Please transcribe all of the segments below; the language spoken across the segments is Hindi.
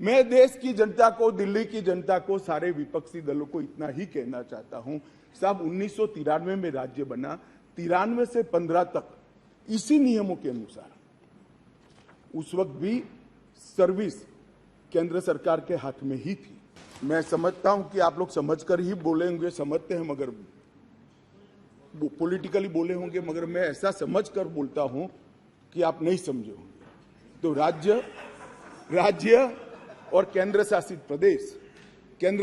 मैं देश की जनता को, दिल्ली की जनता को, सारे विपक्षी दलों को इतना ही कहना चाहता हूं, साहब 1993 में राज्य बना, 93 से 15 तक इसी नियमों के अनुसार उस वक्त भी सर्विस केंद्र सरकार के हाथ में ही थी। मैं समझता हूं कि आप लोग समझकर ही बोले होंगे, समझते हैं, मगर पॉलिटिकली बोले होंगे, मगर मैं ऐसा समझकर बोलता हूं कि आप नहीं समझे होंगे। तो राज्य और केंद्र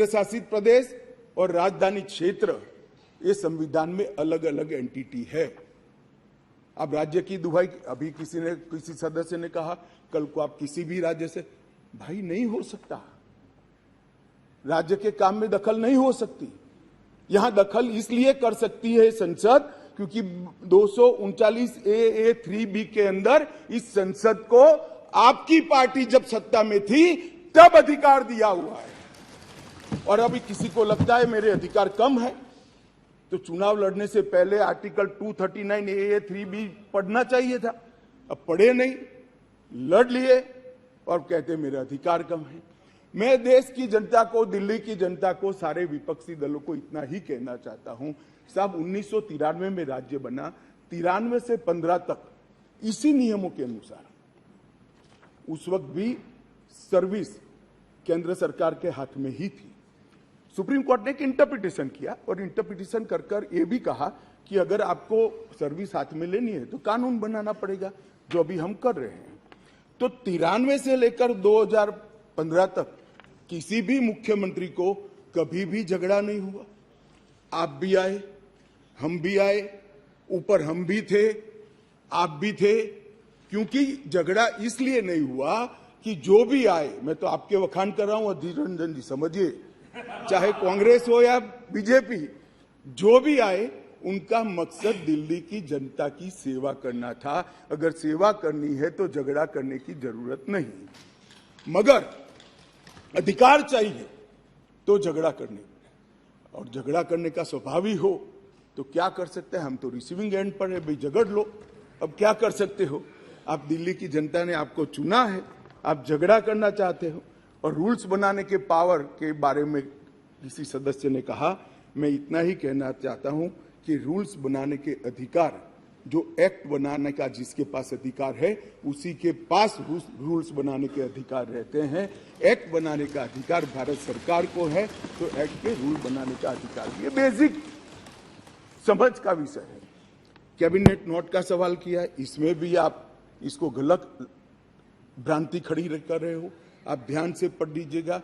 शासित प्रदेश और राजधानी क्षेत्र, ये संविधान में अलग अलग एंटिटी है। अब राज्य की दुहाई, अभी किसी सदस्य ने कहा कल को आप किसी भी राज्य से, भाई नहीं हो सकता। राज्य के काम में दखल नहीं हो सकती। यहां दखल इसलिए कर सकती है संसद क्योंकि 239A3B के अंदर इस संसद को आपकी पार्टी जब सत्ता में थी तब अधिकार दिया हुआ है। और अभी किसी को लगता है मेरे अधिकार कम है तो चुनाव लड़ने से पहले आर्टिकल 239A3B पढ़ना चाहिए था। अब पढ़े नहीं, लड़ लिए और कहते मेरे अधिकार कम है। मैं देश की जनता को, दिल्ली की जनता को, सारे विपक्षी दलों को इतना ही कहना चाहता हूं, साहब 1993 में राज्य बना, 93 से 15 तक इसी नियमों के अनुसार उस वक्त भी सर्विस केंद्र सरकार के हाथ में ही थी। सुप्रीम कोर्ट ने एक इंटरप्रिटेशन किया और इंटरप्रिटेशन कर ये भी कहा कि अगर आपको सर्विस हाथ में लेनी है तो कानून बनाना पड़ेगा, जो अभी हम कर रहे हैं। तो 93 से लेकर 2015 तक किसी भी मुख्यमंत्री को कभी भी झगड़ा नहीं हुआ। आप भी आए, हम भी आए, ऊपर हम भी थे, आप भी थे, क्योंकि झगड़ा इसलिए नहीं हुआ कि जो भी आए, मैं तो आपके वखान कर रहा हूं, अधीर रंजन जी समझिए, चाहे कांग्रेस हो या बीजेपी, जो भी आए उनका मकसद दिल्ली की जनता की सेवा करना था। अगर सेवा करनी है तो झगड़ा करने की जरूरत नहीं, मगर अधिकार चाहिए तो झगड़ा करने, और झगड़ा करने का स्वभाव ही हो तो क्या कर सकते हैं। हम तो रिसीविंग एंड पर है, भाई झगड़ लो, अब क्या कर सकते हो। आप दिल्ली की जनता ने आपको चुना है, आप झगड़ा करना चाहते हो। और रूल्स बनाने के पावर के बारे में किसी सदस्य ने कहा, मैं इतना ही कहना चाहता हूं कि रूल्स बनाने के अधिकार, जो एक्ट बनाने का जिसके पास अधिकार है उसी के पास रूल्स बनाने के अधिकार रहते हैं। एक्ट बनाने का अधिकार भारत सरकार को है तो एक्ट के रूल बनाने का अधिकार, ये बेसिक समझ का विषय है। कैबिनेट नोट का सवाल किया, इसमें भी आप इसको गलत भ्रांति खड़ी कर रहे हो। आप ध्यान से पढ़ लीजिएगा।